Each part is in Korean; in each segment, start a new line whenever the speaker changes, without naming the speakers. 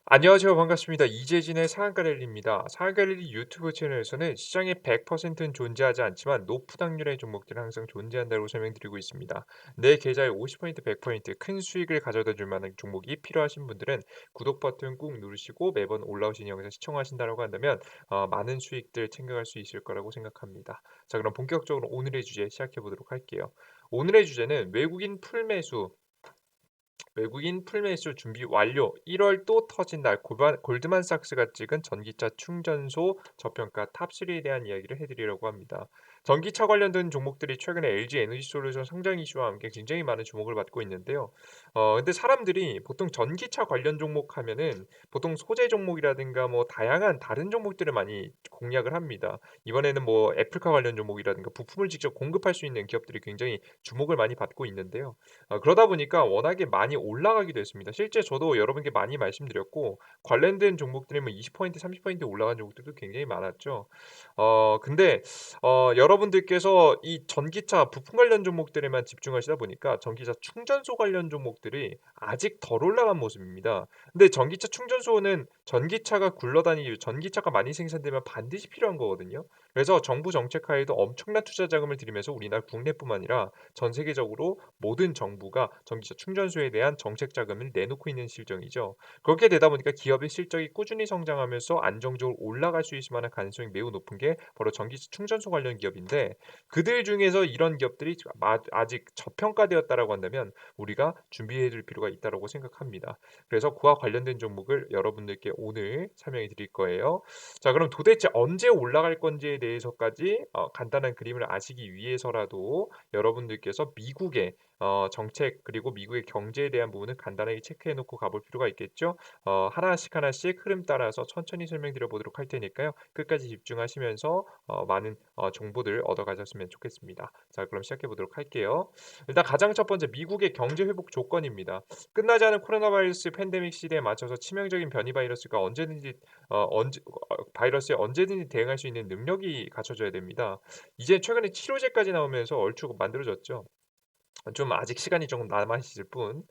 안녕하세요. 반갑습니다. 이재진의 상한가 랠리입니다. 상한가 랠리 유튜브 채널에서는 시장에 100%는 존재하지 않지만 높은 확률의 종목들은 항상 존재한다고 설명드리고 있습니다. 내 계좌에 50% 100% 큰 수익을 가져다 줄 만한 종목이 필요하신 분들은 구독 버튼 꾹 누르시고 매번 올라오신 영상 시청하신다고 한다면 많은 수익들 챙겨갈 수 있을 거라고 생각합니다. 자, 그럼 본격적으로 오늘의 주제 시작해 보도록 할게요. 오늘의 주제는 외국인 풀매수 준비 완료. 1월 또 터진다. 골드만삭스가 찍은 전기차 충전소 저평가 탑3에 대한 이야기를 해드리려고 합니다. 전기차 관련된 종목들이 최근에 LG 에너지솔루션 성장 이슈와 함께 굉장히 많은 주목을 받고 있는데요. 근데 사람들이 보통 전기차 관련 종목 하면은 보통 소재 종목이라든가 뭐 다양한 다른 종목들을 많이 공략을 합니다. 이번에는 뭐 애플카 관련 종목이라든가 부품을 직접 공급할 수 있는 기업들이 굉장히 주목을 많이 받고 있는데요. 그러다 보니까 워낙에 많이 올라가기도 했습니다. 실제 저도 여러분께 많이 말씀드렸고 관련된 종목들이 뭐 20% 30% 올라간 종목들도 굉장히 많았죠. 근데 여러분들께서 이 전기차 부품 관련 종목들에만 집중하시다 보니까 전기차 충전소 관련 종목들이 아직 덜 올라간 모습입니다. 근데 전기차 충전소는 전기차가 굴러다니기 위해 전기차가 많이 생산되면 반드시 필요한 거거든요. 그래서 정부 정책하에도 엄청난 투자 자금을 들이면서 우리나라 국내뿐만 아니라 전 세계적으로 모든 정부가 전기차 충전소에 대한 정책 자금을 내놓고 있는 실정이죠. 그렇게 되다 보니까 기업의 실적이 꾸준히 성장하면서 안정적으로 올라갈 수 있을 만한 가능성이 매우 높은 게 바로 전기차 충전소 관련 기업인데 그들 중에서 이런 기업들이 아직 저평가되었다라고 한다면 우리가 준비해 둘 필요가 있다고 생각합니다. 그래서 그와 관련된 종목을 여러분들께 오늘 설명해 드릴 거예요. 자, 그럼 도대체 언제 올라갈 건지에 대해서까지 간단한 그림을 아시기 위해서라도 여러분들께서 미국의 정책 그리고 미국의 경제에 대한 부분을 간단하게 체크해 놓고 가볼 필요가 있겠죠. 하나씩 하나씩 흐름 따라서 천천히 설명드려 보도록 할 테니까요. 끝까지 집중하시면서 많은 정보들 얻어 가셨으면 좋겠습니다. 자, 그럼 시작해 보도록 할게요. 일단 가장 첫 번째 미국의 경제 회복 조건입니다. 끝나지 않은 코로나 바이러스 팬데믹 시대에 맞춰서 치명적인 변이 바이러스가 언제든지 바이러스에 언제든지 대응할 수 있는 능력이 갖춰져야 됩니다. 이제 최근에 치료제까지 나오면서 얼추 만들어졌죠. 좀 아직 시간이 조금 남아 있을 뿐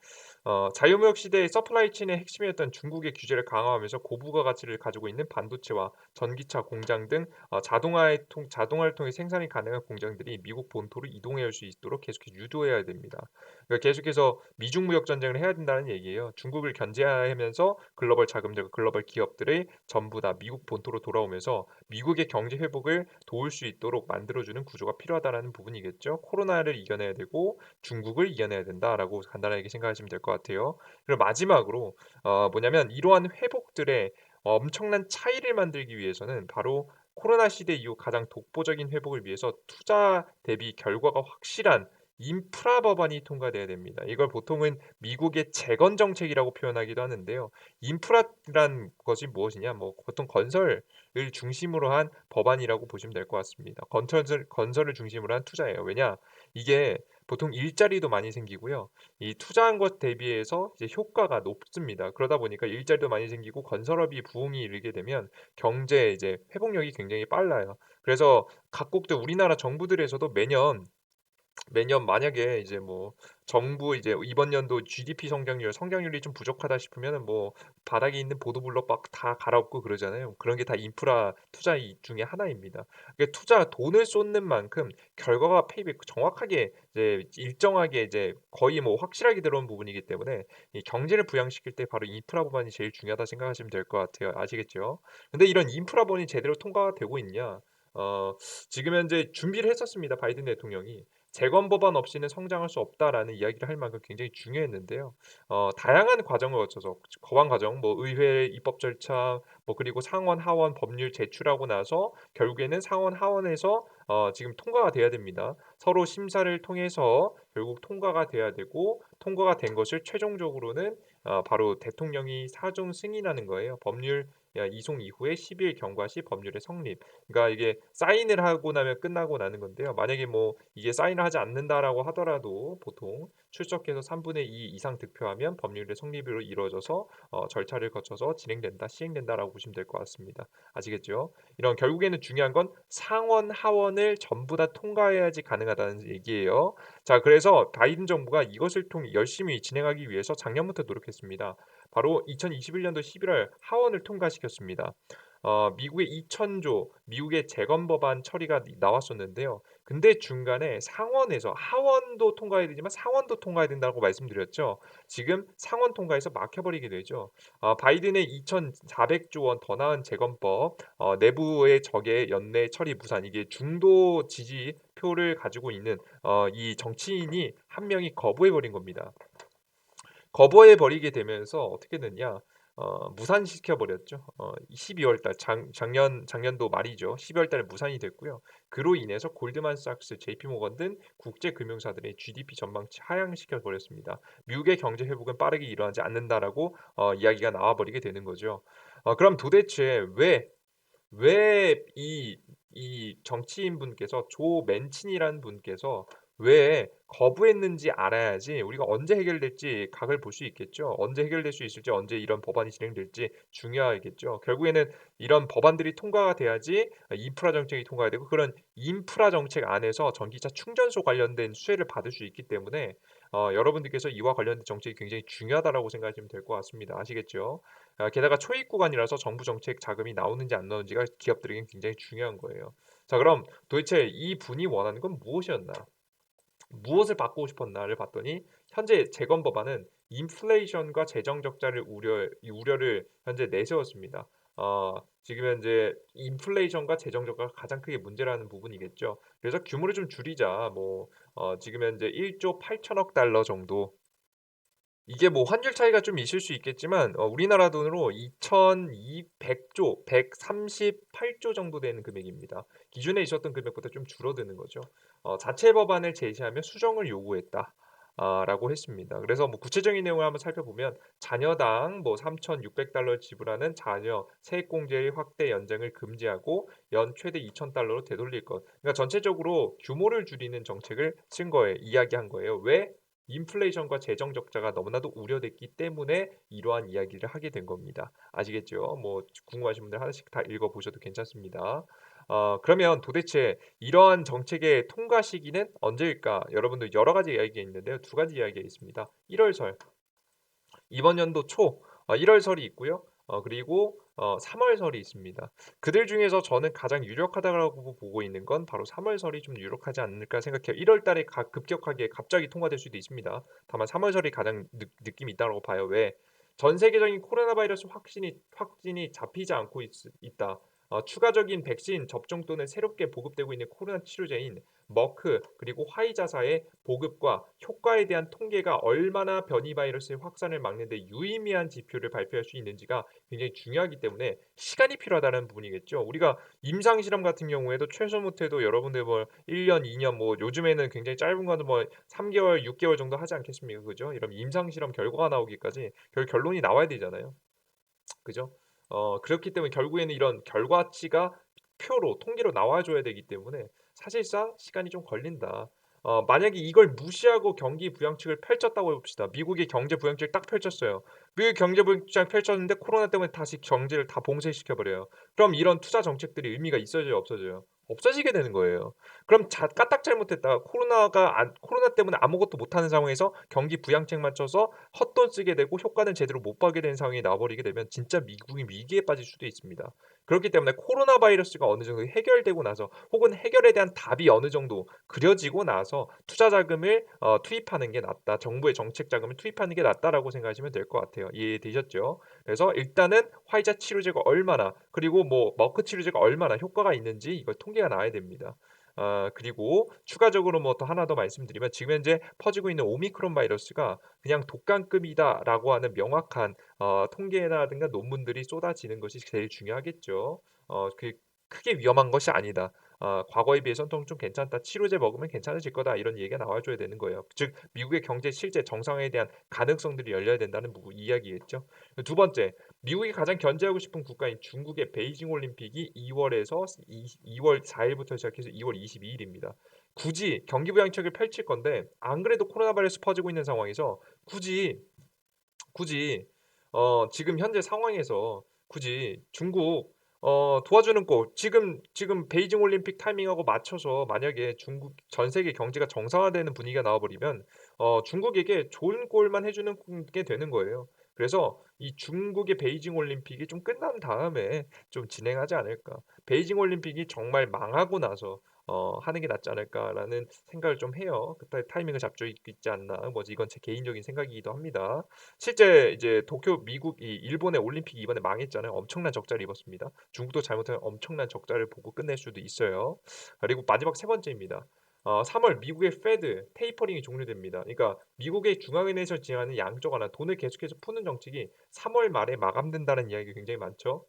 자유무역 시대의 서플라이 체인의 핵심이었던 중국의 규제를 강화하면서 고부가 가치를 가지고 있는 반도체와 전기차 공장 등 자동화를 통해 생산이 가능한 공장들이 미국 본토로 이동해 올 수 있도록 계속해서 유도해야 됩니다. 그러니까 계속해서 미중 무역 전쟁을 해야 된다는 얘기예요. 중국을 견제하면서 글로벌 자금들과 글로벌 기업들이 전부 다 미국 본토로 돌아오면서 미국의 경제 회복을 도울 수 있도록 만들어주는 구조가 필요하다는 부분이겠죠. 코로나를 이겨내야 되고 중국을 이겨내야 된다라고 간단하게 생각하시면 될 것 같아요. 그리고 마지막으로 뭐냐면 이러한 회복들의 엄청난 차이를 만들기 위해서는 바로 코로나 시대 이후 가장 독보적인 회복을 위해서 투자 대비 결과가 확실한 인프라 법안이 통과돼야 됩니다. 이걸 보통은 미국의 재건 정책이라고 표현하기도 하는데요. 인프라란 것이 무엇이냐? 뭐 보통 건설을 중심으로 한 법안이라고 보시면 될 것 같습니다. 건설을 중심으로 한 투자예요. 왜냐? 이게 보통 일자리도 많이 생기고요. 이 투자한 것 대비해서 이제 효과가 높습니다. 그러다 보니까 일자리도 많이 생기고 건설업이 부흥이 이르게 되면 경제 이제 회복력이 굉장히 빨라요. 그래서 각국들 우리나라 정부들에서도 매년 만약에 이제 뭐 정부 이제 이번 연도 GDP 성장률이 좀 부족하다 싶으면은 뭐 바닥에 있는 보도블록 막 다 갈아엎고 그러잖아요. 그런 게 다 인프라 투자 중에 하나입니다. 돈을 쏟는 만큼 결과가 페이백 정확하게 이제 일정하게 이제 거의 뭐 확실하게 들어온 부분이기 때문에 이 경제를 부양시킬 때 바로 인프라 부분이 제일 중요하다 생각하시면 될 것 같아요. 아시겠죠? 근데 이런 인프라 부분이 제대로 통과가 되고 있냐? 어 지금 현재 준비를 했었습니다. 바이든 대통령이. "재건 법안 없이는 성장할 수 없다."라는 이야기를 할 만큼 굉장히 중요했는데요. 다양한 과정을 거쳐서 거한 과정 뭐 의회 입법 절차 뭐 그리고 상원 하원 법률 제출하고 나서 결국에는 상원 하원에서 지금 통과가 돼야 됩니다. 서로 심사를 통해서 결국 통과가 돼야 되고 통과가 된 것을 최종적으로는 바로 대통령이 사전 승인하는 거예요. 법률 이송 이후에 10일 경과 시 법률의 성립. 그러니까 이게 사인을 하고 나면 끝나고 나는 건데요. 만약에 뭐 이게 사인을 하지 않는다라고 하더라도 보통 출석해서 3분의 2 이상 득표하면 법률의 성립으로 이루어져서 절차를 거쳐서 진행된다, 시행된다라고 보시면 될 것 같습니다. 아시겠죠? 이런 결국에는 중요한 건 상원, 하원을 전부 다 통과해야지 가능하다는 얘기예요. 자, 그래서 바이든 정부가 이것을 통해 열심히 진행하기 위해서 작년부터 노력했습니다. 바로 2021년도 11월 하원을 통과시켰습니다. 미국의 2,000조 미국의 재건 법안 처리가 나왔었는데요. 근데 중간에 상원에서 하원도 통과해야 되지만 상원도 통과해야 된다고 말씀드렸죠. 지금 상원 통과해서 막혀버리게 되죠. 바이든의 2,400조 원 더 나은 재건법, 내부의 적의 연내 처리 무산, 이게 중도 지지표를 가지고 있는 이 정치인이 한 명이 거부해 버린 겁니다. 거부해 버리게 되면서 어떻게 됐냐? 무산시켜 버렸죠. 12월 달 작년도 말이죠. 12월 달에 무산이 됐고요. 그로 인해서 골드만삭스, JP모건 등 국제 금융사들의 GDP 전망치 하향시켜 버렸습니다. 미국의 경제 회복은 빠르게 일어나지 않는다라고 이야기가 나와 버리게 되는 거죠. 그럼 도대체 왜 이 정치인 분께서 조 맨친이라는 분께서 왜 거부했는지 알아야지 우리가 언제 해결될지 각을 볼 수 있겠죠. 언제 해결될 수 있을지, 언제 이런 법안이 진행될지 중요하겠죠. 결국에는 이런 법안들이 통과가 돼야지 인프라 정책이 통과가 되고, 그런 인프라 정책 안에서 전기차 충전소 관련된 수혜를 받을 수 있기 때문에 여러분들께서 이와 관련된 정책이 굉장히 중요하다라고 생각하시면 될 것 같습니다. 아시겠죠? 게다가 초입 구간이라서 정부 정책 자금이 나오는지 안 나오는지가 기업들에겐 굉장히 중요한 거예요. 자, 그럼 도대체 이 분이 원하는 건 무엇이었나? 무엇을 바꾸고 싶었나를 봤더니 현재 재건 법안은 인플레이션과 재정 적자를 이 우려를 현재 내세웠습니다. 지금 현재 인플레이션과 재정 적자가 가장 크게 문제라는 부분이겠죠. 그래서 규모를 좀 줄이자. 지금 현재 1조 8천억 달러 정도, 이게 뭐 환율 차이가 좀 있을 수 있겠지만 우리나라 돈으로 2,200조, 138조 정도 되는 금액입니다. 기존에 있었던 금액보다 좀 줄어드는 거죠. 자체 법안을 제시하며 수정을 요구했다. 라고 했습니다. 그래서 뭐 구체적인 내용을 한번 살펴보면 자녀당 뭐 3,600달러 지불하는 자녀 세액공제의 확대 연장을 금지하고 연 최대 2,000달러로 되돌릴 것. 그러니까 전체적으로 규모를 줄이는 정책을 쓴 거예요. 이야기한 거예요. 왜? 인플레이션과 재정 적자가 너무나도 우려됐기 때문에 이러한 이야기를 하게 된 겁니다. 아시겠죠? 뭐 궁금하신 분들 하나씩 다 읽어 보셔도 괜찮습니다. 그러면 도대체 이러한 정책의 통과 시기는 언제일까? 여러분들 여러 가지 이야기가 있는데요. 두 가지 이야기가 있습니다. 1월설, 이번 연도 초 1월설이 있고요. 그리고 3월설이 있습니다. 그들 중에서 저는 가장 유력하다고 보고 있는 건 바로 3월설이 좀 유력하지 않을까 생각해요. 1월 달에 급격하게 갑자기 통과될 수도 있습니다. 다만 3월설이 가장 느낌이 있다고 봐요. 왜? 전 세계적인 코로나 바이러스 확진이 잡히지 않고 있다. 추가적인 백신 접종 또는 새롭게 보급되고 있는 코로나 치료제인 머크 그리고 화이자사의 보급과 효과에 대한 통계가 얼마나 변이 바이러스의 확산을 막는 데 유의미한 지표를 발표할 수 있는지가 굉장히 중요하기 때문에 시간이 필요하다는 부분이겠죠. 우리가 임상 실험 같은 경우에도 최소 못해도 여러분들 뭐 1년, 2년, 뭐 요즘에는 굉장히 짧은 거는 뭐 3개월, 6개월 정도 하지 않겠습니까? 그죠? 이런 임상 실험 결과가 나오기까지 결론이 나와야 되잖아요. 그죠? 그렇기 때문에 결국에는 이런 결과치가 표로 통계로 나와 줘야 되기 때문에 사실상 시간이 좀 걸린다. 만약에 이걸 무시하고 경기 부양책을 펼쳤다고 해 봅시다. 미국이 경제 부양책을 딱 펼쳤어요. 미국 경제 부양책 펼쳤는데 코로나 때문에 다시 경제를 다 봉쇄시켜 버려요. 그럼 이런 투자 정책들이 의미가 있어져요, 없어져요? 없어지게 되는 거예요. 그럼 까딱 잘못했다가 코로나 때문에 아무것도 못하는 상황에서 경기 부양책만 쳐서 헛돈 쓰게 되고 효과는 제대로 못 보게 되는 상황이 나와버리게 되면 진짜 미국이 위기에 빠질 수도 있습니다. 그렇기 때문에 코로나 바이러스가 어느 정도 해결되고 나서, 혹은 해결에 대한 답이 어느 정도 그려지고 나서 투자 자금을 투입하는 게 낫다. 정부의 정책 자금을 투입하는 게 낫다라고 생각하시면 될 것 같아요. 이해되셨죠? 그래서 일단은 화이자 치료제가 얼마나, 그리고 뭐 머크 치료제가 얼마나 효과가 있는지 이걸 통계가 나와야 됩니다. 그리고 추가적으로 뭐 더 하나 더 말씀드리면, 지금 현재 퍼지고 있는 오미크론 바이러스가 그냥 독감급이다라고 하는 명확한 통계라든가 논문들이 쏟아지는 것이 제일 중요하겠죠. 크게 위험한 것이 아니다. 과거에 비해서는 좀 괜찮다. 치료제 먹으면 괜찮아질 거다. 이런 얘기가 나와줘야 되는 거예요. 즉 미국의 경제 실제 정상화에 대한 가능성들이 열려야 된다는 이야기겠죠. 두 번째, 미국이 가장 견제하고 싶은 국가인 중국의 베이징 올림픽이 2월에서 2월 4일부터 시작해서 2월 22일입니다. 굳이 경기 부양책을 펼칠 건데, 안 그래도 코로나 바이러스 퍼지고 있는 상황에서 굳이 지금 현재 상황에서 굳이 중국 도와주는 거, 지금 베이징 올림픽 타이밍하고 맞춰서 만약에 중국 전 세계 경제가 정상화되는 분위기가 나와 버리면 중국에게 좋은 꼴만 해 주는 게 되는 거예요. 그래서 이 중국의 베이징 올림픽이 좀 끝난 다음에 좀 진행하지 않을까. 베이징 올림픽이 정말 망하고 나서 하는 게 낫지 않을까라는 생각을 좀 해요. 그때 타이밍을 잡고 있지 않나. 뭐지 이건 제 개인적인 생각이기도 합니다. 실제 이제 도쿄 미국 이 일본의 올림픽이 이번에 망했잖아요. 엄청난 적자를 입었습니다. 중국도 잘못하면 엄청난 적자를 보고 끝낼 수도 있어요. 그리고 마지막 세 번째입니다. 3월 미국의 페드 테이퍼링이 종료됩니다. 그러니까 미국의 중앙은행에서 진행하는 양적 완화 돈을 계속해서 푸는 정책이 3월 말에 마감된다는 이야기가 굉장히 많죠.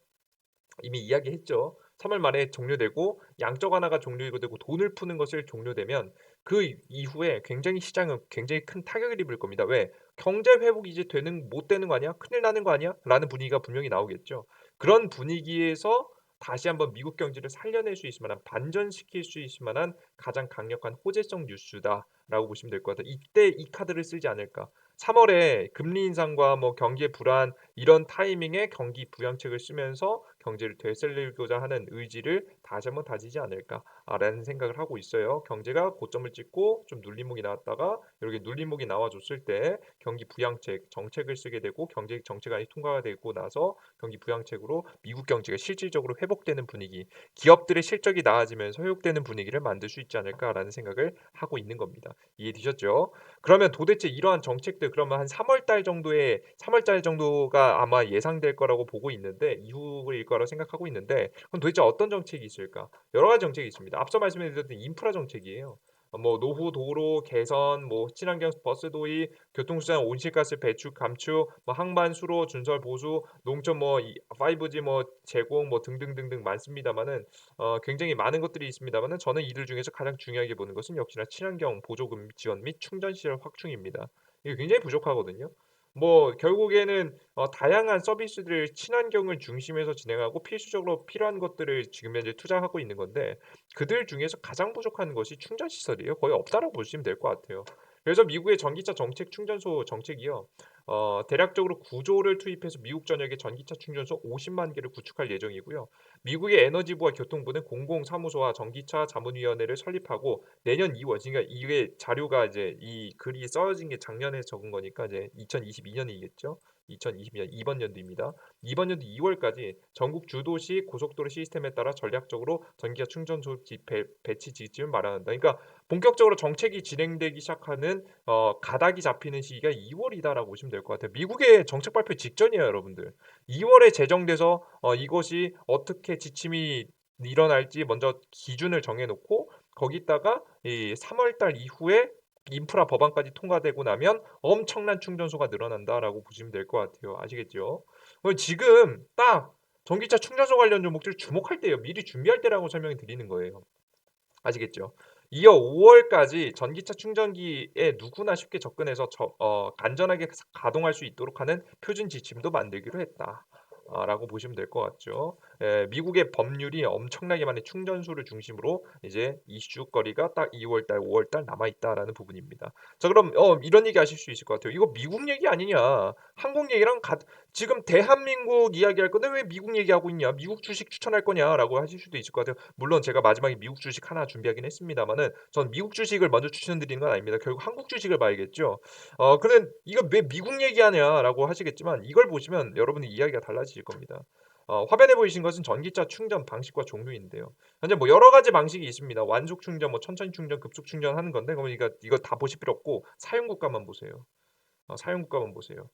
이미 이야기했죠. 3월 말에 종료되고 양적 완화가 종료되고 돈을 푸는 것을 종료되면 그 이후에 굉장히 시장은 굉장히 큰 타격을 입을 겁니다. 왜? 경제 회복이 이제 되는 못 되는 거 아니야? 큰일 나는 거 아니야? 라는 분위기가 분명히 나오겠죠. 그런 분위기에서 다시 한번 미국 경제를 살려낼 수 있을 만한 반전시킬 수 있을 만한 가장 강력한 호재성 뉴스다라고 보시면 될 것 같아요. 이때 이 카드를 쓰지 않을까. 3월에 금리 인상과 뭐 경기 불안 이런 타이밍에 경기 부양책을 쓰면서 경제를 되살리고자 하는 의지를 다시 한번 다지지 않을까라는 생각을 하고 있어요. 경제가 고점을 찍고 좀 눌림목이 나왔다가 이렇게 눌림목이 나와줬을 때 경기 부양책 정책을 쓰게 되고 경제 정책안이 통과가 되고 나서 경기 부양책으로 미국 경제가 실질적으로 회복되는 분위기, 기업들의 실적이 나아지면서 회복되는 분위기를 만들 수 있지 않을까라는 생각을 하고 있는 겁니다. 이해되셨죠? 그러면 도대체 이러한 정책들 그러면 한 3월 달 정도가 아마 예상될 거라고 보고 있는데 이후일 거라고 생각하고 있는데 그럼 도대체 어떤 정책이 있을까? 여러 가지 정책이 있습니다. 앞서 말씀해 드렸던 인프라 정책이에요. 뭐 노후 도로 개선, 뭐 친환경 버스 도입, 교통수단 온실가스 배출 감축, 뭐 항만 수로 준설 보수, 농촌 뭐 5G 뭐 제공 뭐 등등등등 많습니다만은 굉장히 많은 것들이 있습니다만은 저는 이들 중에서 가장 중요하게 보는 것은 역시나 친환경 보조금 지원 및 충전 시설 확충입니다. 이게 굉장히 부족하거든요. 뭐 결국에는 다양한 서비스들을 친환경을 중심에서 진행하고 필수적으로 필요한 것들을 지금 현재 투자하고 있는 건데 그들 중에서 가장 부족한 것이 충전 시설이에요. 거의 없다라고 보시면 될 것 같아요. 그래서 미국의 전기차 정책 충전소 정책이요. 대략적으로 9조를 투입해서 미국 전역에 전기차 충전소 50만 개를 구축할 예정이고요. 미국의 에너지부와 교통부는 공공사무소와 전기차 자문위원회를 설립하고 내년 2월 그러니까 이게 자료가 이제 이 글이 써진 게 작년에 적은 거니까 이제 2022년이겠죠. 2022년 이번 연도입니다. 이번 연도 2월까지 전국 주도시 고속도로 시스템에 따라 전략적으로 전기차 충전소 배치 지침을 마련한다. 그러니까 본격적으로 정책이 진행되기 시작하는 가닥이 잡히는 시기가 2월이다라고 보시면 될 것 같아요. 미국의 정책 발표 직전이에요, 여러분들. 2월에 제정돼서 이것이 어떻게 지침이 일어날지 먼저 기준을 정해놓고 거기다가 이 3월 달 이후에 인프라 법안까지 통과되고 나면 엄청난 충전소가 늘어난다라고 보시면 될 것 같아요. 아시겠죠? 지금 딱 전기차 충전소 관련 종목들 주목할 때예요. 미리 준비할 때라고 설명을 드리는 거예요. 아시겠죠? 이어 5월까지 전기차 충전기에 누구나 쉽게 접근해서 안전하게 가동할 수 있도록 하는 표준 지침도 만들기로 했다. 라고 보시면 될 것 같죠. 미국의 법률이 엄청나게 많은 충전소를 중심으로 이제 이슈거리가 딱 2월달, 5월달 남아있다라는 부분입니다. 자, 그럼 이런 얘기 하실 수 있을 것 같아요. 이거 미국 얘기 아니냐? 한국 얘기랑 지금 대한민국 이야기할 건데 왜 미국 얘기하고 있냐? 미국 주식 추천할 거냐라고 하실 수도 있을 것 같아요. 물론 제가 마지막에 미국 주식 하나 준비하긴 했습니다만은 전 미국 주식을 먼저 추천드리는 건 아닙니다. 결국 한국 주식을 봐야겠죠. 근데 이거 왜 미국 얘기하냐라고 하시겠지만 이걸 보시면 여러분의 이야기가 달라지실 겁니다. 화면에 보이신 것은 전기차 충전 방식과 종류인데요. 현재 뭐 여러 가지 방식이 있습니다. 완속 충전, 뭐 천천히 충전, 급속 충전하는 건데 그러니까 이거 다 보실 필요 없고 사용 국가만 보세요. 사용 국가만 보세요.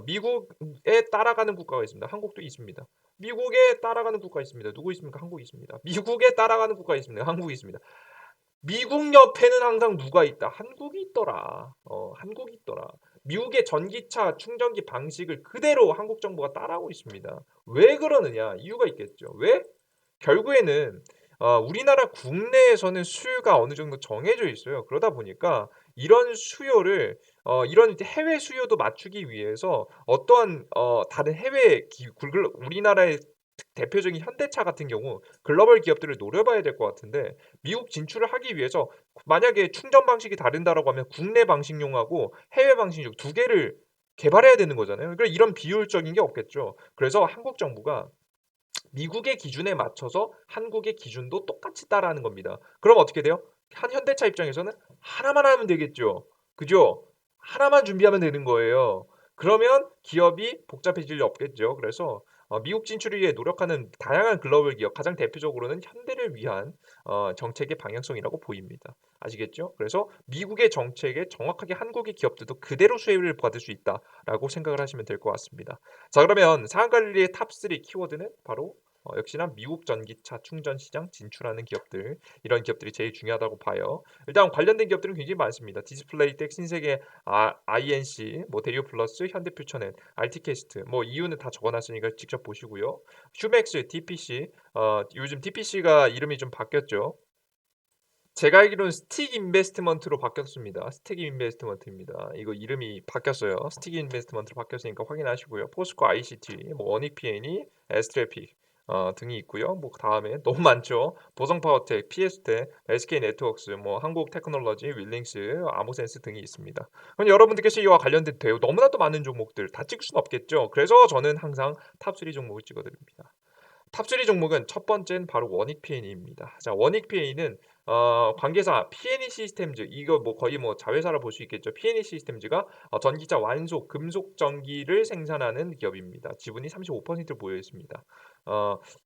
미국에 따라가는 국가가 있습니다. 한국도 있습니다. 미국에 따라가는 국가 있습니다. 누구 있습니까? 한국이 있습니다. 미국에 따라가는 국가 있습니다. 한국이 있습니다. 미국 옆에는 항상 누가 있다? 한국이 있더라. 한국이 있더라. 미국의 전기차 충전기 방식을 그대로 한국 정부가 따라하고 있습니다. 왜 그러느냐? 이유가 있겠죠. 왜? 결국에는 우리나라 국내에서는 수요가 어느 정도 정해져 있어요. 그러다 보니까 이런 수요를 이런 해외 수요도 맞추기 위해서 어떠한 다른 해외 우리나라의 대표적인 현대차 같은 경우 글로벌 기업들을 노려봐야 될 것 같은데 미국 진출을 하기 위해서 만약에 충전 방식이 다른다라고 하면 국내 방식용하고 해외 방식용 두 개를 개발해야 되는 거잖아요. 그러니까 이런 비효율적인 게 없겠죠. 그래서 한국 정부가 미국의 기준에 맞춰서 한국의 기준도 똑같이 따라하는 겁니다. 그럼 어떻게 돼요? 한 현대차 입장에서는 하나만 하면 되겠죠. 그죠? 하나만 준비하면 되는 거예요. 그러면 기업이 복잡해질 리 없겠죠. 그래서 미국 진출을 위해 노력하는 다양한 글로벌 기업 가장 대표적으로는 현대를 위한 정책의 방향성이라고 보입니다. 아시겠죠? 그래서 미국의 정책에 정확하게 한국의 기업들도 그대로 수혜를 받을 수 있다라고 생각을 하시면 될 것 같습니다. 자 그러면 상한관리의 탑3 키워드는 바로 역시나 미국 전기차 충전 시장 진출하는 기업들 이런 기업들이 제일 중요하다고 봐요. 일단 관련된 기업들은 굉장히 많습니다. 디스플레이텍, 신세계, INC, 뭐 대리오플러스, 현대퓨처넷, 알티캐스트 뭐 이유는 다 적어놨으니까 직접 보시고요. 슈맥스, DPC 요즘 DPC가 이름이 좀 바뀌었죠. 제가 알기로는 스틱 인베스트먼트로 바뀌었습니다. 스틱 인베스트먼트입니다. 이거 이름이 바뀌었어요. 스틱 인베스트먼트로 바뀌었으니까 확인하시고요. 포스코 ICT, 뭐 원익 P&E, 에스트래픽 등이 있고요. 뭐 다음에 너무 많죠. 보성파워텍, PS텍, SK네트워크스, 뭐 한국테크놀로지, 윌링스, 아모센스 등이 있습니다. 그럼 여러분들께서 이와 관련된 대우 너무나도 많은 종목들 다 찍을 수는 없겠죠. 그래서 저는 항상 탑3 종목을 찍어드립니다. 탑3 종목은 첫 번째는 바로 원익 P&E입니다. 자, 원익 P&E는 관계사 P&E 시스템즈 이거 뭐 거의 뭐 자회사라 볼 수 있겠죠. P&E 시스템즈가 전기차 완속 금속 전기를 생산하는 기업입니다. 지분이 35% 보여 있습니다.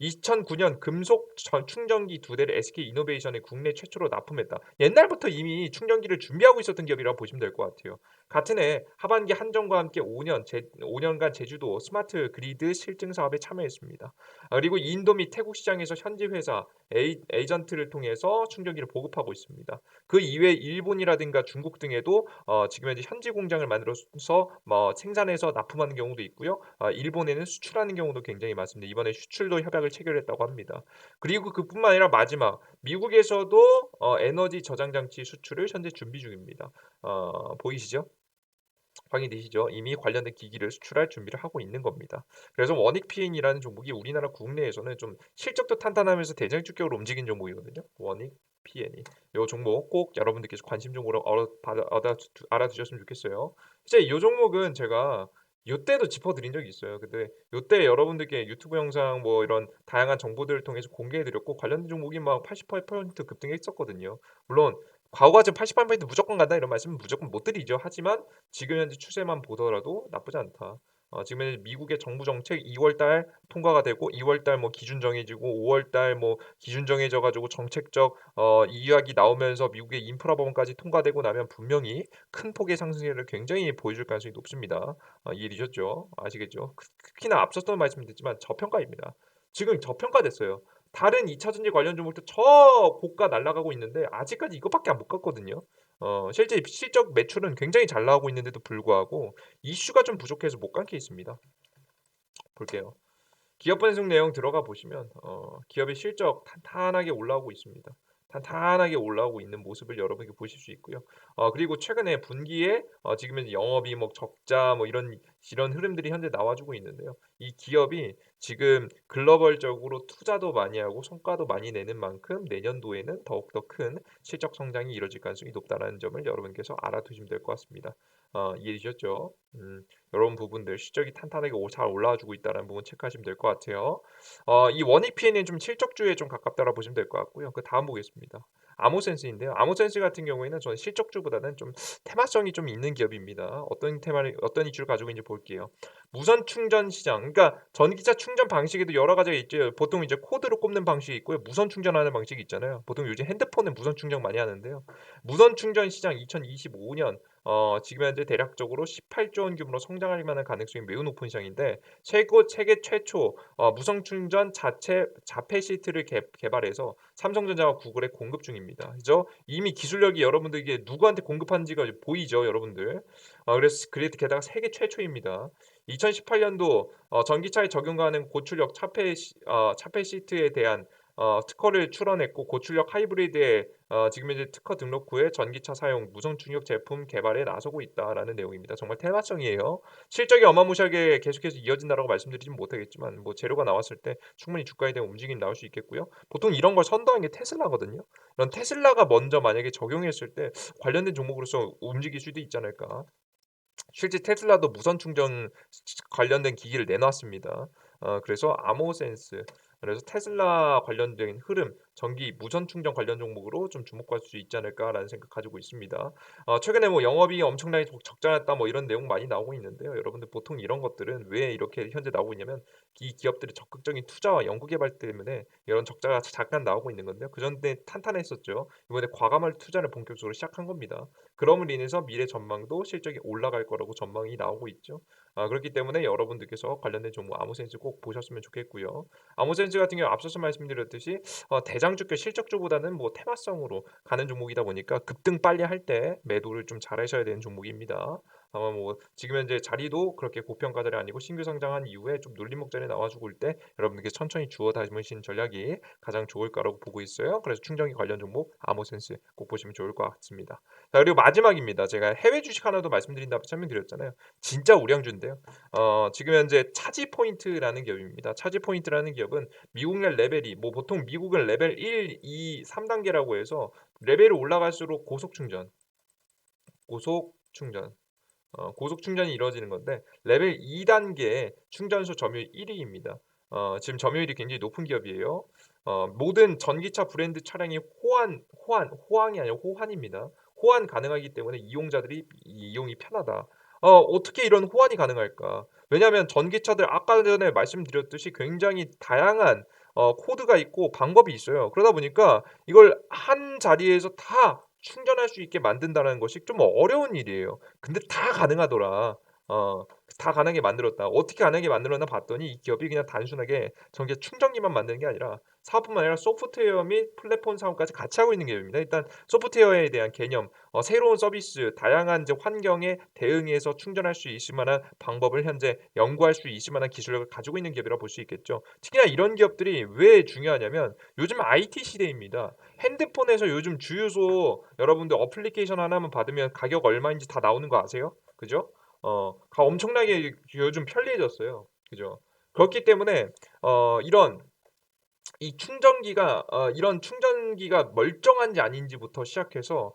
2009년 금속 충전기 두 대를 SK 이노베이션에 국내 최초로 납품했다. 옛날부터 이미 충전기를 준비하고 있었던 기업이라고 보시면 될 것 같아요. 같은 해 하반기 한전과 함께 5년간 제주도 스마트 그리드 실증 사업에 참여했습니다. 그리고 인도 및 태국 시장에서 현지 회사 에이전트를 통해서 충전기를 보급하고 있습니다. 그 이외에 일본이라든가 중국 등에도 지금 현재 현지 공장을 만들어서 뭐 생산해서 납품하는 경우도 있고요. 일본에는 수출하는 경우도 굉장히 많습니다. 이번에 수출도 협약을 체결했다고 합니다. 그리고 그뿐만 아니라 마지막 미국에서도 에너지 저장 장치 수출을 현재 준비 중입니다. 보이시죠? 확인되시죠? 이미 관련된 기기를 수출할 준비를 하고 있는 겁니다. 그래서 원익 PN이라는 종목이 우리나라 국내에서는 좀 실적도 탄탄하면서 대장주격으로 움직인 종목이거든요. 원익 PN이. 이 종목 꼭 여러분들께서 관심 종목으로 알아두셨으면 좋겠어요. 이제 이 종목은 제가 요때도 짚어드린 적이 있어요. 근데 요때 여러분들께 유튜브 영상 뭐 이런 다양한 정보들을 통해서 공개해드렸고 관련된 종목이 막 88% 급등했었거든요. 물론 과거같이 88% 무조건 간다 이런 말씀은 무조건 못 드리죠. 하지만 지금 현재 추세만 보더라도 나쁘지 않다. 지금 현재 미국의 정부 정책 2월 달 통과가 되고 2월 달 뭐 기준 정해지고 5월 달 뭐 기준 정해져 가지고 정책적 이야기 나오면서 미국의 인프라 법안까지 통과되고 나면 분명히 큰 폭의 상승세를 굉장히 보여줄 가능성이 높습니다. 이해되셨죠? 아시겠죠? 특히나 앞섰던 말씀드렸지만 저평가입니다. 지금 저평가됐어요. 다른 2차 전지 관련 종목도 저 고가 날아가고 있는데 아직까지 이것밖에 못 갔거든요. 실제 실적 매출은 굉장히 잘 나오고 있는데도 불구하고 이슈가 좀 부족해서 못 간 케이스입니다. 볼게요. 기업 분석 내용 들어가 보시면 기업의 실적 탄탄하게 올라오고 있습니다. 탄탄하게 올라오고 있는 모습을 여러분이 보실 수 있고요. 그리고 최근에 분기에 지금 영업이 뭐 적자 뭐 이런 흐름들이 현재 나와주고 있는데요. 이 기업이 지금 글로벌적으로 투자도 많이 하고 성과도 많이 내는 만큼 내년도에는 더욱더 큰 실적 성장이 이뤄질 가능성이 높다는 점을 여러분께서 알아두시면 될 것 같습니다. 이해되셨죠? 이런 부분들 실적이 탄탄하게 잘 올라와주고 있다는 부분 체크하시면 될 것 같아요. 이 원익 PN은 좀 실적주에 좀 가깝다고 보시면 될 것 같고요. 그 다음 보겠습니다. 아모센스인데요. 아모센스 같은 경우에는 저는 실적주보다는 좀 테마성이 좀 있는 기업입니다. 어떤 이슈를 가지고 있는지 볼게요. 무선 충전 시장, 그러니까 전기차 충전 방식에도 여러 가지가 있죠. 보통 이제 코드로 꼽는 방식이 있고요. 무선 충전하는 방식이 있잖아요. 보통 요즘 핸드폰은 무선 충전 많이 하는데요. 무선 충전 시장 2025년 지금 현재 대략적으로 18조 원 규모로 성장할 만한 가능성이 매우 높은 시장인데 세계 최초 무선 충전 자폐 시트를 개발해서 삼성전자와 구글에 공급 중입니다. 그죠? 이미 기술력이 여러분들에게 누구한테 공급한지가 보이죠, 여러분들. 그래서 게다가 세계 최초입니다. 2018년도 전기차에 적용하는 고출력 차폐 시트에 대한 특허를 출원했고 고출력 하이브리드에 지금 현재 특허 등록 후에 전기차 사용 무선 충격 제품 개발에 나서고 있다라는 내용입니다. 정말 테마성이에요. 실적이 어마무시하게 계속해서 이어진다라고 말씀드리진 못하겠지만 뭐 재료가 나왔을 때 충분히 주가에 대한 움직임이 나올 수 있겠고요. 보통 이런 걸 선도한 게 테슬라거든요. 이런 테슬라가 먼저 만약에 적용했을 때 관련된 종목으로서 움직일 수도 있지 않을까. 실제 테슬라도 무선 충전 관련된 기기를 내놨습니다. 그래서 아모센스 그래서 테슬라 관련된 흐름, 전기 무선 충전 관련 종목으로 좀 주목할 수 있지 않을까라는 생각 가지고 있습니다. 최근에 뭐 영업이익 엄청나게 적자났다 뭐 이런 내용 많이 나오고 있는데요. 여러분들 보통 이런 것들은 왜 이렇게 현재 나오고 있냐면 이 기업들의 적극적인 투자와 연구 개발 때문에 이런 적자가 잠깐 나오고 있는 건데요. 그전에 탄탄했었죠. 이번에 과감한 투자를 본격적으로 시작한 겁니다. 그럼으로 인해서 미래 전망도 실적이 올라갈 거라고 전망이 나오고 있죠. 그렇기 때문에 여러분들께서 관련된 종목 아모센스 꼭 보셨으면 좋겠고요. 아모센스 같은 경우 앞서서 말씀드렸듯이 대장주가 실적주보다는 뭐 테마성으로 가는 종목이다 보니까 급등 빨리 할 때 매도를 좀 잘하셔야 되는 종목입니다. 아마 뭐 지금 현재 자리도 그렇게 고평가 자리 아니고 신규 상장한 이후에 좀 눌림목 자리에 나와 죽을 때 여러분들께 천천히 주워 담으신 전략이 가장 좋을 거라고 보고 있어요. 그래서 충전기 관련 종목 아모센스 꼭 보시면 좋을 것 같습니다. 자, 그리고 마지막입니다. 제가 해외 주식 하나 더 말씀드린다고 설명드렸잖아요. 진짜 우량주인데요. 지금 현재 차지포인트라는 기업입니다. 차지포인트라는 기업은 미국 내 레벨이 뭐 보통 미국은 레벨 1, 2, 3단계라고 해서 레벨이 올라갈수록 고속 충전 고속 충전이 이루어지는 건데 레벨 2단계 충전소 점유율 1위입니다. 지금 점유율이 굉장히 높은 기업이에요. 모든 전기차 브랜드 차량이 호황이 아니라 호환입니다. 호환 가능하기 때문에 이용자들이 이용이 편하다. 어떻게 이런 호환이 가능할까? 왜냐하면 전기차들 아까 전에 말씀드렸듯이 굉장히 다양한 코드가 있고 방법이 있어요. 그러다 보니까 이걸 한 자리에서 다 충전할 수 있게 만든다는 것이 좀 어려운 일이에요. 근데 다 가능하더라. 어 다 가능하게 만들었다. 어떻게 가능하게 만들었나 봤더니 이 기업이 그냥 단순하게 전기 충전기만 만드는 게 아니라 사업뿐만 아니라 소프트웨어 및 플랫폼 사업까지 같이 하고 있는 기업입니다. 일단 소프트웨어에 대한 개념, 새로운 서비스, 다양한 이제 환경에 대응해서 충전할 수 있을 만한 방법을 현재 연구할 수 있을 만한 기술력을 가지고 있는 기업이라고 볼 수 있겠죠. 특히나 이런 기업들이 왜 중요하냐면 요즘 IT 시대입니다. 핸드폰에서 요즘 주유소 여러분들 어플리케이션 하나만 받으면 가격 얼마인지 다 나오는 거 아세요? 그죠? 엄청나게 요즘 편리해졌어요. 그죠? 그렇기 때문에 이런 이 충전기가 이런 충전기가 멀쩡한지 아닌지부터 시작해서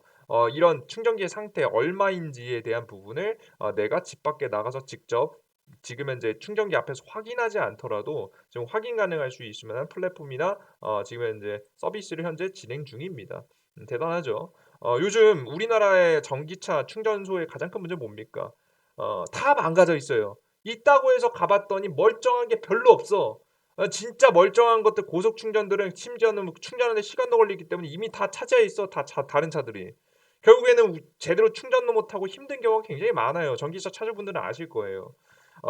이런 충전기의 상태 얼마인지에 대한 부분을 내가 집 밖에 나가서 직접 지금 현재 충전기 앞에서 확인하지 않더라도 지금 확인 가능할 수 있을 만한 플랫폼이나 지금 현재 서비스를 현재 진행 중입니다. 대단하죠. 요즘 우리나라의 전기차 충전소의 가장 큰 문제는 뭡니까? 다 망가져 있어요. 있다고 해서 가봤더니 멀쩡한 게 별로 없어. 진짜 멀쩡한 것들 고속 충전들은 심지어는 뭐 충전하는데 시간도 걸리기 때문에 이미 다 차지해 있어. 다른 차들이. 결국에는 제대로 충전도 못하고 힘든 경우가 굉장히 많아요. 전기차 찾을 분들은 아실 거예요.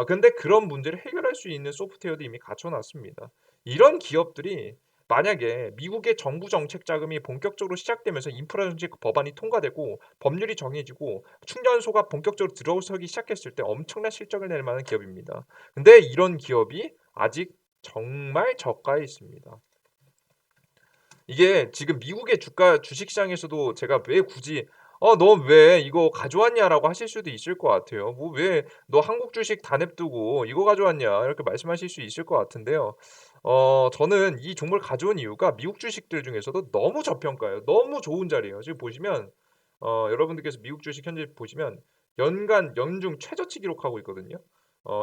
근데 그런 문제를 해결할 수 있는 소프트웨어도 이미 갖춰 놨습니다. 이런 기업들이 만약에 미국의 정부 정책 자금이 본격적으로 시작되면서 인프라 정책 법안이 통과되고 법률이 정해지고 충전소가 본격적으로 들어서기 시작했을 때 엄청난 실적을 낼 만한 기업입니다. 근데 이런 기업이 아직 정말 저가에 있습니다. 이게 지금 미국의 주가 주식시장에서도 제가 왜 굳이 너 왜 이거 가져왔냐?"라고 하실 수도 있을 것 같아요. "뭐 왜 너 한국 주식 다 냅두고 이거 가져왔냐?" 이렇게 말씀하실 수 있을 것 같은데요. 저는 이 종목을 가져온 이유가 미국 주식들 중에서도 너무 저평가예요. 너무 좋은 자리예요. 지금 보시면 여러분들께서 미국 주식 현재 보시면 연간 연중 최저치 기록하고 있거든요.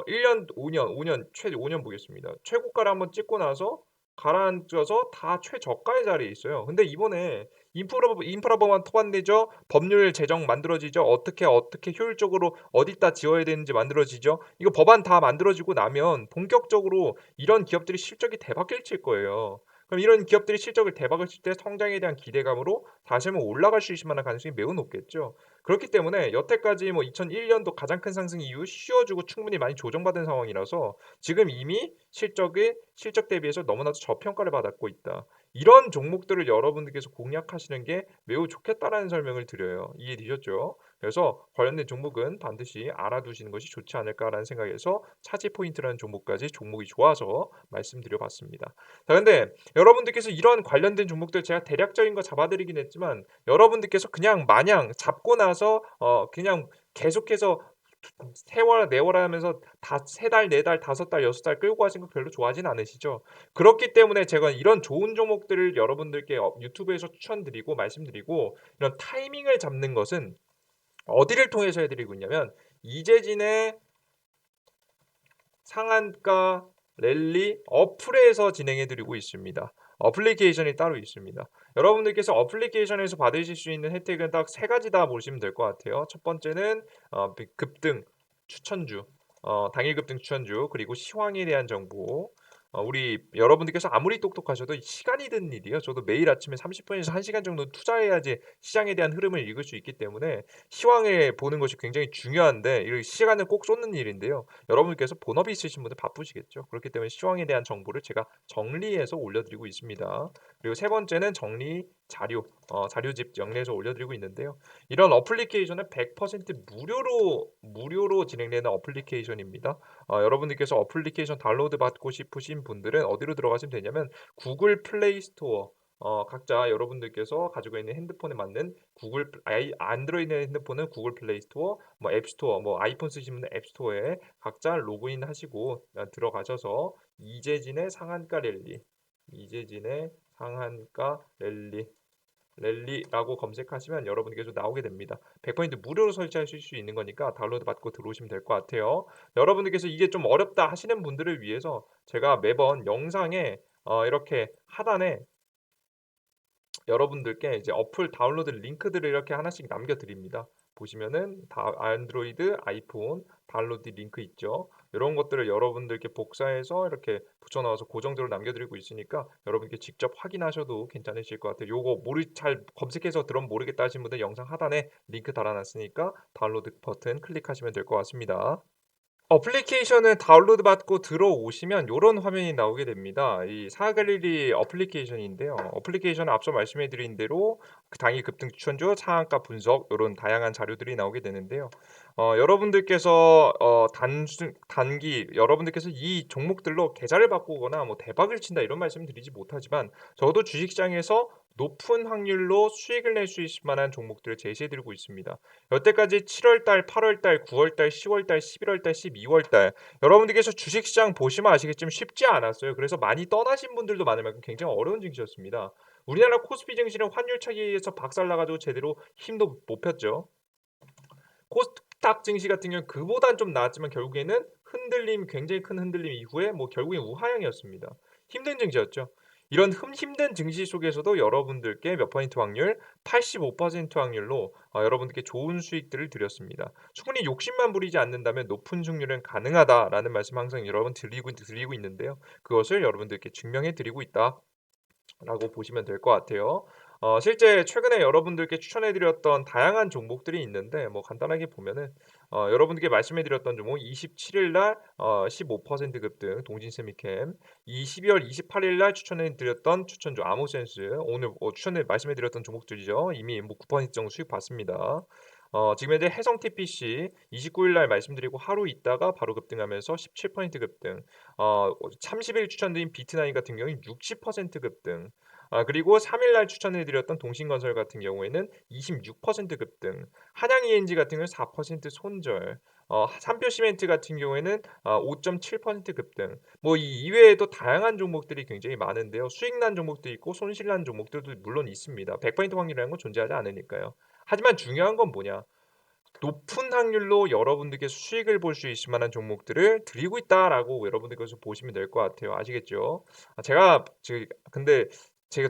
1 년, 5 년, 최 5년 보겠습니다. 최고가를 한번 찍고 나서 가라앉아서 다 최저가의 자리에 있어요. 근데 이번에 인프라 법안 통과되죠. 법률 제정 만들어지죠. 어떻게 효율적으로 어디다 지어야 되는지 만들어지죠. 이거 법안 다 만들어지고 나면 본격적으로 이런 기업들이 실적이 대박을 칠 거예요. 그럼 이런 기업들이 실적을 대박을 칠 때 성장에 대한 기대감으로 다시 한번 올라갈 수 있을 만한 가능성이 매우 높겠죠. 그렇기 때문에 여태까지 뭐 2001년도 가장 큰 상승 이후 쉬어주고 충분히 많이 조정받은 상황이라서 지금 이미 실적 대비해서 너무나도 저평가를 받고 있다. 이런 종목들을 여러분들께서 공략하시는 게 매우 좋겠다라는 설명을 드려요. 이해되셨죠? 그래서 관련된 종목은 반드시 알아두시는 것이 좋지 않을까라는 생각에서 차지 포인트라는 종목까지 종목이 좋아서 말씀드려 봤습니다. 자, 근데 여러분들께서 이런 관련된 종목들 제가 대략적인 거 잡아드리긴 했지만 여러분들께서 그냥 마냥 잡고 나서 그냥 계속해서 세월 내월하 하면서 다 3 달, 4 달, 5 달, 6달 끌고 가시는 거 별로 좋아하진 않으시죠? 그렇기 때문에 제가 이런 좋은 종목들을 여러분들께 유튜브에서 추천드리고 말씀드리고 이런 타이밍을 잡는 것은 어디를 통해서 해 드리고 있냐면 이재진의 상한가 랠리 어플에서 진행해 드리고 있습니다. 어플리케이션이 따로 있습니다. 여러분들께서 어플리케이션에서 받으실 수 있는 혜택은 딱 세 가지다 보시면 될 것 같아요. 첫 번째는 급등 추천주, 당일 급등 추천주, 그리고 시황에 대한 정보. 우리 여러분들께서 아무리 똑똑하셔도 시간이 드는 일이에요. 저도 매일 아침에 30 분에서 1 시간 정도는 투자해야지 시장에 대한 흐름을 읽을 수 있기 때문에 시황을 보는 것이 굉장히 중요한데 이 시간을 꼭 쏟는 일인데요. 여러분께서 본업이 있으신 분들 바쁘시겠죠. 그렇기 때문에 시황에 대한 정보를 제가 정리해서 올려드리고 있습니다. 그리고 세 번째는 정리 자료, 자료집 정리해서 올려드리고 있는데요. 이런 어플리케이션은 100% 무료로 진행되는 어플리케이션입니다. 여러분들께서 어플리케이션 다운로드 받고 싶으신 분들은 어디로 들어가시면 되냐면 구글 플레이 스토어, 각자 여러분들께서 가지고 있는 핸드폰에 맞는 구글 안드로이드 핸드폰은 구글 플레이 스토어, 뭐 앱 스토어, 뭐 아이폰 쓰시면 앱 스토어에 각자 로그인 하시고 들어가셔서 이재진의 상한가 랠리, 이재진의 상한가 랠리라고 검색하시면 여러분께서 나오게 됩니다. 100% 무료로 설치하실 수 있는 거니까 다운로드 받고 들어오시면 될 것 같아요. 여러분들께서 이게 좀 어렵다 하시는 분들을 위해서 제가 매번 영상에 이렇게 하단에 여러분들께 이제 어플 다운로드 링크들을 이렇게 하나씩 남겨 드립니다. 보시면은 다 안드로이드, 아이폰 다운로드 링크 있죠. 이런 것들을 여러분들께 복사해서 이렇게 붙여 넣어서 고정적으로 남겨 드리고 있으니까 여러분께 직접 확인하셔도 괜찮으실 것 같아요. 요거 잘 검색해서 들으면 모르겠다 하신 분들 영상 하단에 링크 달아 놨으니까 다운로드 버튼 클릭하시면 될 것 같습니다. 어플리케이션을 다운로드 받고 들어오시면 요런 화면이 나오게 됩니다. 이 사갈릴리 어플리케이션인데요. 어플리케이션은 앞서 말씀해 드린 대로 그 당일 급등 추천주, 상한가 분석 요런 다양한 자료들이 나오게 되는데요. 여러분들께서 단기 여러분들께서 이 종목들로 계좌를 바꾸거나 뭐 대박을 친다 이런 말씀 드리지 못하지만 적어도 주식시장에서 높은 확률로 수익을 낼 수 있을 만한 종목들을 제시해 드리고 있습니다. 여태까지 7월 달, 8월 달, 9월 달, 10월 달, 11월 달, 12월 달 여러분들께서 주식시장 보시면 아시겠지만 쉽지 않았어요. 그래서 많이 떠나신 분들도 많을 만큼 굉장히 어려운 증시였습니다. 우리나라 코스피 증시는 환율 차기에서 박살나 가지고 제대로 힘도 못 폈죠. 코스닥 증시 같은 경우는 그보단 좀 나았지만 결국에는 굉장히 큰 흔들림 이후에 뭐 결국엔 우하향이었습니다. 힘든 증시였죠. 이런 힘든 증시 속에서도 여러분들께 몇 퍼센트 확률? 85% 확률로 여러분들께 좋은 수익들을 드렸습니다. 충분히 욕심만 부리지 않는다면 높은 승률은 가능하다라는 말씀 항상 여러분 드리고 있는데요. 그것을 여러분들께 증명해 드리고 있다. 라고 보시면 될 것 같아요. 실제 최근에 여러분들께 추천해 드렸던 다양한 종목들이 있는데 뭐 간단하게 보면은 여러분들께 말씀해 드렸던 종목 27일 날 15% 급등 동진세미캠, 이 12월 28일 날 추천해 드렸던 추천주 아모센스, 오늘 추천해 말씀해 드렸던 종목들이죠. 이미 뭐 9% 정도 수익 봤습니다. 지금 현재 해성 TPC 29일 날 말씀드리고 하루 있다가 바로 급등하면서 17% 급등. 30일 추천드린 비트나인 같은 경우는 60% 급등. 그리고 3일 날 추천해 드렸던 동신건설 같은 경우에는 26% 급등. 한양 ENG 같은 경우는 4% 손절. 삼표시멘트 같은 경우에는 5.7% 급등. 뭐 이 이외에도 다양한 종목들이 굉장히 많은데요. 수익 난 종목도 있고 손실 난 종목들도 물론 있습니다. 100% 확률이라는 건 존재하지 않으니까요. 하지만 중요한 건 뭐냐? 높은 확률로 여러분들께 수익을 볼 수 있을 만한 종목들을 드리고 있다라고 여러분들께서 보시면 될 것 같아요. 아시겠죠? 근데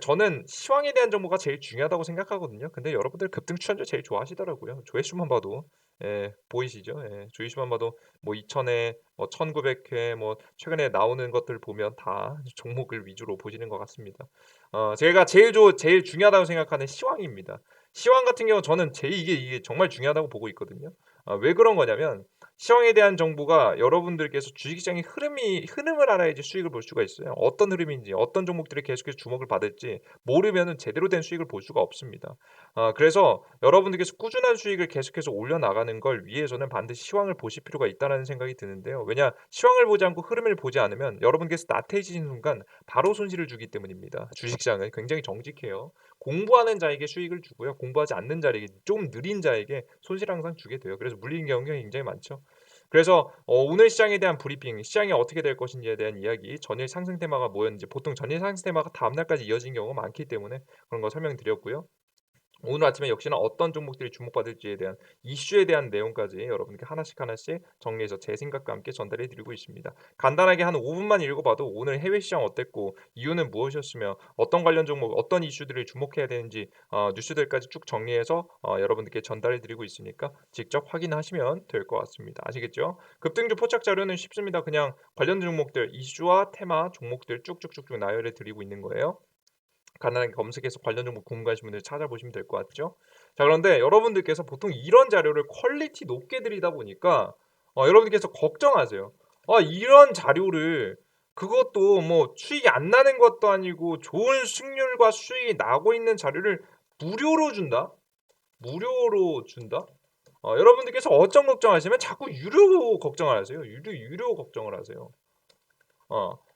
저는 시황에 대한 정보가 제일 중요하다고 생각하거든요. 근데 여러분들 급등 추천주 제일 좋아하시더라고요. 조회수만 봐도. 예, 보이시죠? 예, 조회수만 봐도 뭐 2,000회, 뭐 1,900회, 뭐 최근에 나오는 것들 보면 다 종목을 위주로 보시는 것 같습니다. 제가 제일 중요하다고 생각하는 시황입니다. 시황 같은 경우 저는 이게 정말 중요하다고 보고 있거든요. 왜 그런 거냐면 시황에 대한 정보가 여러분들께서 주식시장의 흐름을 알아야지 수익을 볼 수가 있어요. 어떤 흐름인지 어떤 종목들이 계속해서 주목을 받을지 모르면은 제대로 된 수익을 볼 수가 없습니다. 그래서 여러분들께서 꾸준한 수익을 계속해서 올려나가는 걸 위해서는 반드시 시황을 보실 필요가 있다라는 생각이 드는데요. 왜냐 시황을 보지 않고 흐름을 보지 않으면 여러분께서 나태해지는 순간 바로 손실을 주기 때문입니다. 주식시장은 굉장히 정직해요. 공부하는 자에게 수익을 주고요. 공부하지 않는 자에게 좀 느린 자에게 손실을 항상 주게 돼요. 그래서 물리는 경우가 굉장히 많죠. 그래서 오늘 시장에 대한 브리핑, 시장이 어떻게 될 것인지에 대한 이야기, 전일 상승 테마가 뭐였는지 보통 전일 상승 테마가 다음 날까지 이어진 경우가 많기 때문에 그런 거 설명드렸고요. 오늘 아침에 역시나 어떤 종목들이 주목받을지에 대한 이슈에 대한 내용까지 여러분께 하나씩 하나씩 정리해서 제 생각과 함께 전달해 드리고 있습니다. 간단하게 한 5 분만 읽어봐도 오늘 해외 시장 어땠고 이유는 무엇이었으며 어떤 관련 종목 어떤 이슈들을 주목해야 되는지 뉴스들까지 쭉 정리해서 여러분들께 전달해 드리고 있으니까 직접 확인하시면 될 것 같습니다. 아시겠죠? 급등주 포착 자료는 쉽습니다. 그냥 관련 종목들 이슈와 테마 종목들 쭉쭉쭉쭉 나열해 드리고 있는 거예요. 간단하게 검색해서 관련 정보 궁금하신 분들 찾아보시면 될 것 같죠. 자, 그런데 여러분들께서 보통 이런 자료를 퀄리티 높게 드리다 보니까 여러분들께서 걱정하세요. 이런 자료를 그것도 뭐 수익이 안 나는 것도 아니고 좋은 수익률과 수익이 나고 있는 자료를 무료로 준다? 무료로 준다? 여러분들께서 어쩜 걱정하시면 자꾸 유료 걱정을 하세요. 유료 걱정을 하세요.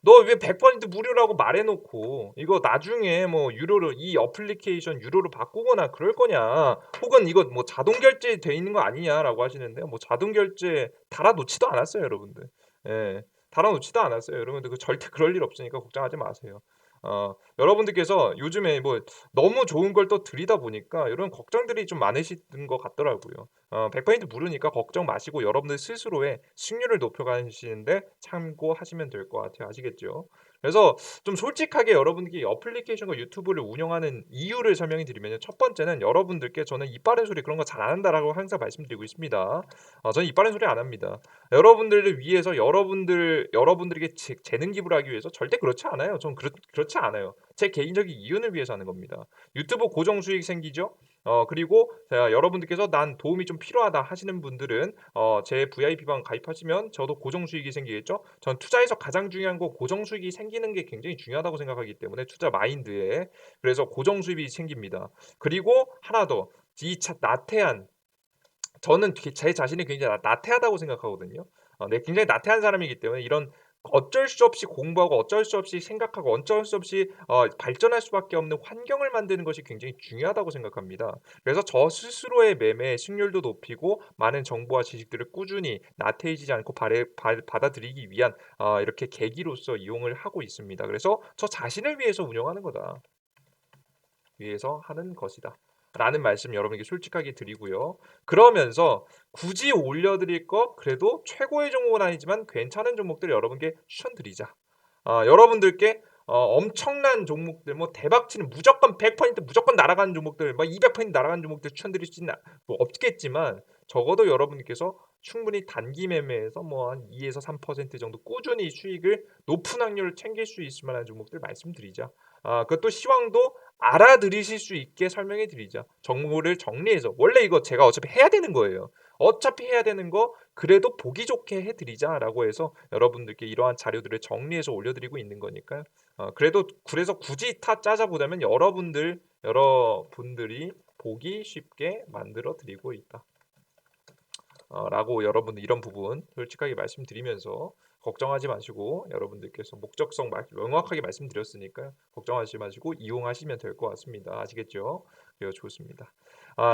너 왜 100% 무료라고 말해 놓고 이거 나중에 뭐 유료로 이 어플리케이션 유료로 바꾸거나 그럴 거냐? 혹은 이거 뭐 자동 결제돼 있는 거 아니냐라고 하시는데요. 뭐 자동 결제 달아 놓지도 않았어요, 여러분들. 예. 달아 놓지도 않았어요. 여러분들 그 절대 그럴 일 없으니까 걱정하지 마세요. 여러분들께서 요즘에 뭐 너무 좋은 걸 또 드리다 보니까 이런 걱정들이 좀 많으신 것 같더라고요. 100% 무료니까 걱정 마시고 여러분들 스스로의 승률을 높여가시는데 참고하시면 될 것 같아요. 아시겠죠? 그래서 좀 솔직하게 여러분들이 어플리케이션과 유튜브를 운영하는 이유를 설명해 드리면요. 첫 번째는 여러분들께 저는 "입 바른 소리 그런 거 잘 안 한다."라고 항상 말씀드리고 있습니다. 저는 입 바른 소리 안 합니다. 여러분들을 위해서 여러분들에게 재능 기부를 하기 위해서 절대 그렇지 않아요. 전 그렇지 않아요. 제 개인적인 이윤을 위해서 하는 겁니다. 유튜브 고정 수익 생기죠? 그리고 자 여러분들께서 "난 도움이 좀 필요하다." 하시는 분들은 제 VIP방 가입하시면 저도 고정 수익이 생기겠죠? 전 투자에서 가장 중요한 거 고정 수익이 생기는 게 굉장히 중요하다고 생각하기 때문에 투자 마인드에. 그래서 고정 수익이 생깁니다. 그리고 하나 더 이 나태한 저는 제 자신이 굉장히 나태하다고 생각하거든요. 네, 굉장히 나태한 사람이기 때문에 이런 어쩔 수 없이 공부하고 어쩔 수 없이 생각하고 어쩔 수 없이 발전할 수밖에 없는 환경을 만드는 것이 굉장히 중요하다고 생각합니다. 그래서 저 스스로의 매매 승률도 높이고 많은 정보와 지식들을 꾸준히 나태해지지 않고 받아들이기 위한 이렇게 계기로서 이용을 하고 있습니다. 그래서 저 자신을 위해서 운영하는 거다. 위해서 하는 것이다. 라는 말씀 여러분에게 솔직하게 드리고요. 그러면서 굳이 올려드릴 것 그래도 최고의 종목은 아니지만 괜찮은 종목들을 여러분께 추천드리자. 여러분들께 엄청난 종목들 뭐 대박치는 무조건 100% 무조건 날아가는 종목들 막 200% 날아가는 종목들 추천드릴 수는 뭐 없겠지만 적어도 여러분께서 충분히 단기 매매에서 뭐 한 2에서 3% 정도 꾸준히 수익을 높은 확률을 챙길 수 있을 만한 종목들 말씀드리자. 그것도 시황도 알아들으실 수 있게 설명해 드리자. 정보를 정리해서 원래 이거 제가 어차피 해야 되는 거예요. 어차피 해야 되는 거 그래도 보기 좋게 해 드리자라고 해서 여러분들께 이러한 자료들을 정리해서 올려드리고 있는 거니까요. 그래서 굳이 짜자보자면 여러분들이 보기 쉽게 만들어 드리고 있다. 라고 여러분들 이런 부분 솔직하게 말씀드리면서 걱정하지 마시고 여러분들께서 목적성 명확하게 말씀드렸으니까요. 걱정하지 마시고 이용하시면 될 것 같습니다. 아시겠죠? 그래요, 좋습니다.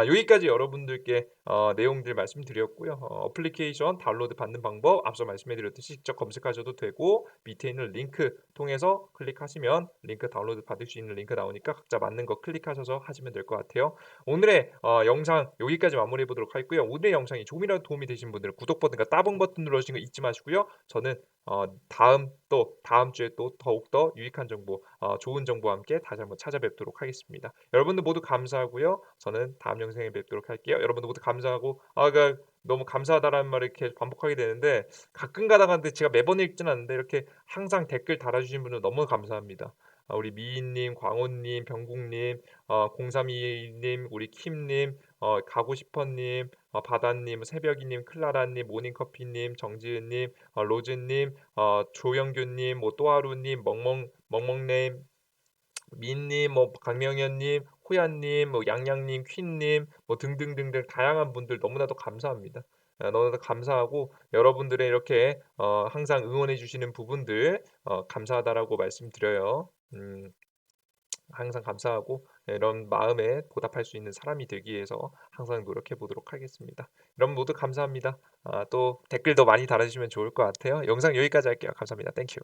여기까지 여러분들께 내용들 말씀드렸고요. 어플리케이션 다운로드 받는 방법 앞서 말씀해 드렸듯이 직접 검색하셔도 되고 밑에 있는 링크 통해서 클릭하시면 링크 다운로드 받을 수 있는 링크 나오니까 각자 맞는 거 클릭하셔서 하시면 될 것 같아요. 오늘의 영상 여기까지 마무리해 보도록 하겠고요. 오늘의 영상이 조금이라도 도움이 되신 분들은 구독 버튼과 따봉 버튼 눌러주시는 거 잊지 마시고요. 저는 다음 주에 또 더욱더 유익한 정보, 좋은 정보와 함께 다시 한번 찾아뵙도록 하겠습니다. 여러분들 모두 감사하고요. 저는 다음 영상에 뵙도록 할게요. 여러분들 모두 감사하고 너무 감사하다라는 말을 이렇게 반복하게 되는데 가끔 가다가 근데 제가 매번 읽지는 않는데 이렇게 항상 댓글 달아주신 분들 너무 감사합니다. 우리 미인님, 광호님, 병국님, 0322님, 우리 킴님, 가고 싶어님, 바다님, 새벽이님, 클라라님, 모닝커피님, 정지은님, 로즈님, 조영규님, 뭐 또하루님, 멍멍님, 민님, 뭐 강명현님, 호야님, 뭐 양양님, 퀸님, 뭐 등등등등 다양한 분들 너무나도 감사합니다. 너무나도 감사하고 여러분들의 이렇게 항상 응원해 주시는 부분들 감사하다라고 말씀드려요. 항상 감사하고 이런 마음에 보답할 수 있는 사람이 되기 위해서 항상 노력해 보도록 하겠습니다. 여러분 모두 감사합니다. 또 댓글도 많이 달아주시면 좋을 것 같아요. 영상 여기까지 할게요. 감사합니다. 땡큐.